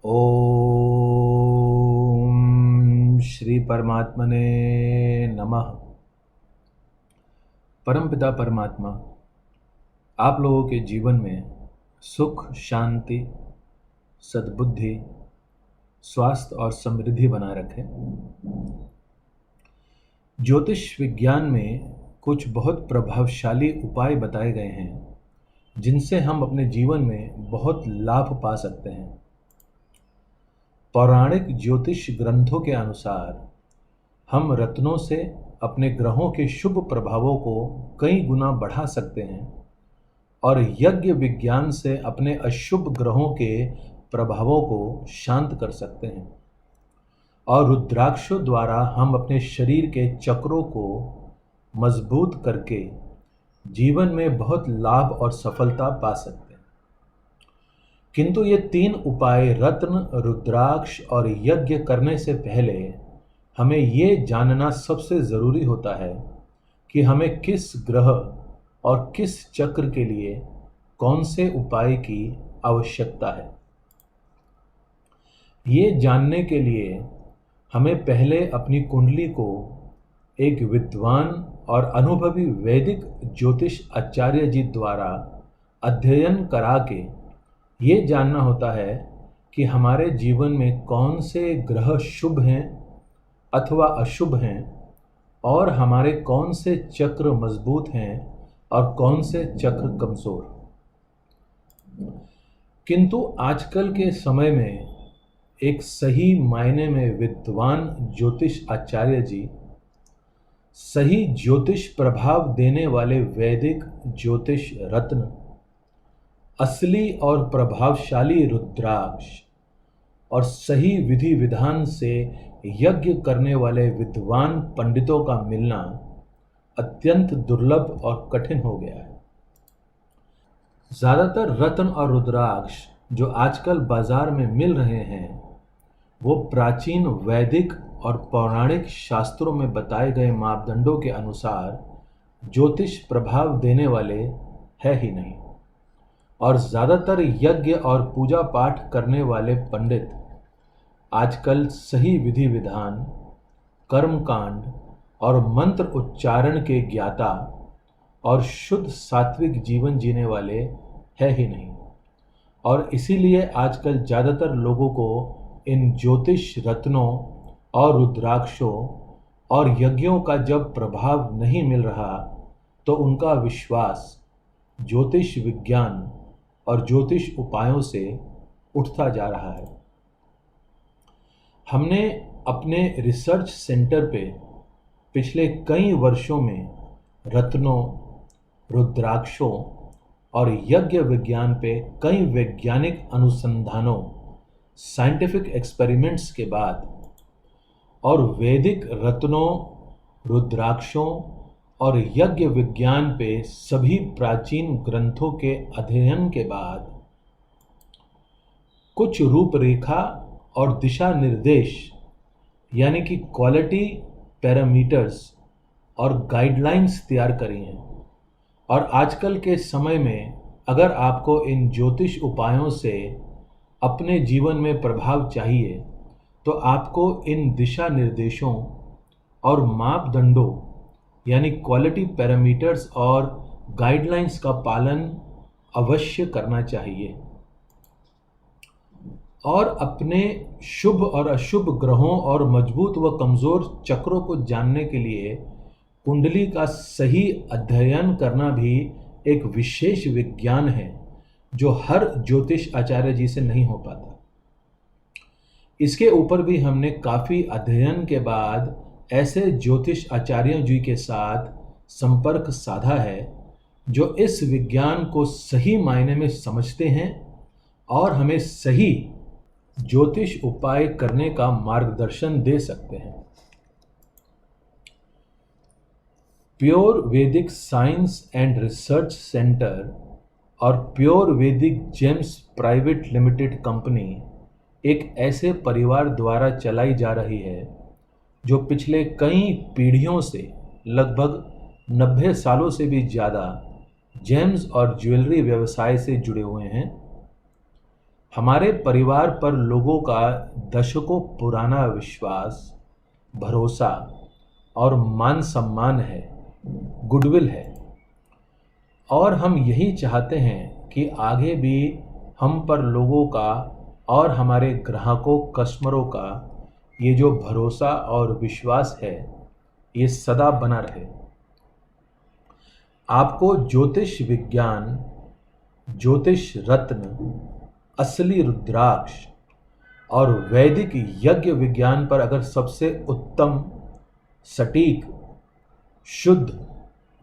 ओम श्री परमात्मने नमः। परमपिता परमात्मा आप लोगों के जीवन में सुख, शांति, सद्बुद्धि, स्वास्थ्य और समृद्धि बनाए रखें। ज्योतिष विज्ञान में कुछ बहुत प्रभावशाली उपाय बताए गए हैं जिनसे हम अपने जीवन में बहुत लाभ पा सकते हैं। पौराणिक ज्योतिष ग्रंथों के अनुसार हम रत्नों से अपने ग्रहों के शुभ प्रभावों को कई गुना बढ़ा सकते हैं और यज्ञ विज्ञान से अपने अशुभ ग्रहों के प्रभावों को शांत कर सकते हैं और रुद्राक्षों द्वारा हम अपने शरीर के चक्रों को मजबूत करके जीवन में बहुत लाभ और सफलता पा सकते हैं। किंतु ये तीन उपाय रत्न, रुद्राक्ष और यज्ञ करने से पहले हमें ये जानना सबसे ज़रूरी होता है कि हमें किस ग्रह और किस चक्र के लिए कौन से उपाय की आवश्यकता है। ये जानने के लिए हमें पहले अपनी कुंडली को एक विद्वान और अनुभवी वैदिक ज्योतिष आचार्य जी द्वारा अध्ययन करा के ये जानना होता है कि हमारे जीवन में कौन से ग्रह शुभ हैं अथवा अशुभ हैं और हमारे कौन से चक्र मजबूत हैं और कौन से चक्र कमज़ोर। किंतु आजकल के समय में एक सही मायने में विद्वान ज्योतिष आचार्य जी, सही ज्योतिष प्रभाव देने वाले वैदिक ज्योतिष रत्न, असली और प्रभावशाली रुद्राक्ष और सही विधि विधान से यज्ञ करने वाले विद्वान पंडितों का मिलना अत्यंत दुर्लभ और कठिन हो गया है। ज़्यादातर रत्न और रुद्राक्ष जो आजकल बाजार में मिल रहे हैं वो प्राचीन वैदिक और पौराणिक शास्त्रों में बताए गए मापदंडों के अनुसार ज्योतिष प्रभाव देने वाले है ही नहीं, और ज़्यादातर यज्ञ और पूजा पाठ करने वाले पंडित आजकल सही विधि विधान, कर्मकांड और मंत्र उच्चारण के ज्ञाता और शुद्ध सात्विक जीवन जीने वाले है ही नहीं, और इसीलिए आजकल ज़्यादातर लोगों को इन ज्योतिष रत्नों और रुद्राक्षों और यज्ञों का जब प्रभाव नहीं मिल रहा तो उनका विश्वास ज्योतिष विज्ञान और ज्योतिष उपायों से उठता जा रहा है। हमने अपने रिसर्च सेंटर पे पिछले कई वर्षों में रत्नों, रुद्राक्षों और यज्ञ विज्ञान पे कई वैज्ञानिक अनुसंधानों, साइंटिफिक एक्सपेरिमेंट्स के बाद और वैदिक रत्नों, रुद्राक्षों और यज्ञ विज्ञान पे सभी प्राचीन ग्रंथों के अध्ययन के बाद कुछ रूपरेखा और दिशा निर्देश यानी कि क्वालिटी पैरामीटर्स और गाइडलाइंस तैयार करी हैं। और आजकल के समय में अगर आपको इन ज्योतिष उपायों से अपने जीवन में प्रभाव चाहिए तो आपको इन दिशा निर्देशों और मापदंडों यानी क्वालिटी पैरामीटर्स और गाइडलाइंस का पालन अवश्य करना चाहिए। और अपने शुभ और अशुभ ग्रहों और मजबूत व कमज़ोर चक्रों को जानने के लिए कुंडली का सही अध्ययन करना भी एक विशेष विज्ञान है जो हर ज्योतिष आचार्य जी से नहीं हो पाता। इसके ऊपर भी हमने काफ़ी अध्ययन के बाद ऐसे ज्योतिष आचार्यों जी के साथ संपर्क साधा है जो इस विज्ञान को सही मायने में समझते हैं और हमें सही ज्योतिष उपाय करने का मार्गदर्शन दे सकते हैं। प्योर वैदिक साइंस एंड रिसर्च सेंटर और प्योर वैदिक जेम्स प्राइवेट लिमिटेड कंपनी एक ऐसे परिवार द्वारा चलाई जा रही है जो पिछले कई पीढ़ियों से लगभग 90 सालों से भी ज़्यादा जेम्स और ज्वेलरी व्यवसाय से जुड़े हुए हैं। हमारे परिवार पर लोगों का दशकों पुराना विश्वास, भरोसा और मान सम्मान है, गुडविल है। और हम यही चाहते हैं कि आगे भी हम पर लोगों का और हमारे ग्राहकों, कस्टमरों का ये जो भरोसा और विश्वास है, ये सदा बना रहे। आपको ज्योतिष विज्ञान, ज्योतिष रत्न, असली रुद्राक्ष और वैदिक यज्ञ विज्ञान पर अगर सबसे उत्तम, सटीक, शुद्ध,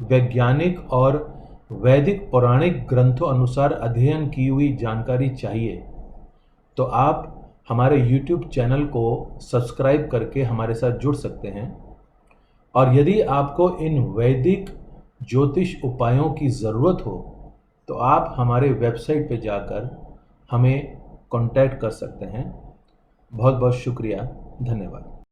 वैज्ञानिक और वैदिक पौराणिक ग्रंथों अनुसार अध्ययन की हुई जानकारी चाहिए, तो आप हमारे YouTube चैनल को सब्सक्राइब करके हमारे साथ जुड़ सकते हैं। और यदि आपको इन वैदिक ज्योतिष उपायों की ज़रूरत हो तो आप हमारे वेबसाइट पे जाकर हमें कांटेक्ट कर सकते हैं। बहुत बहुत शुक्रिया, धन्यवाद।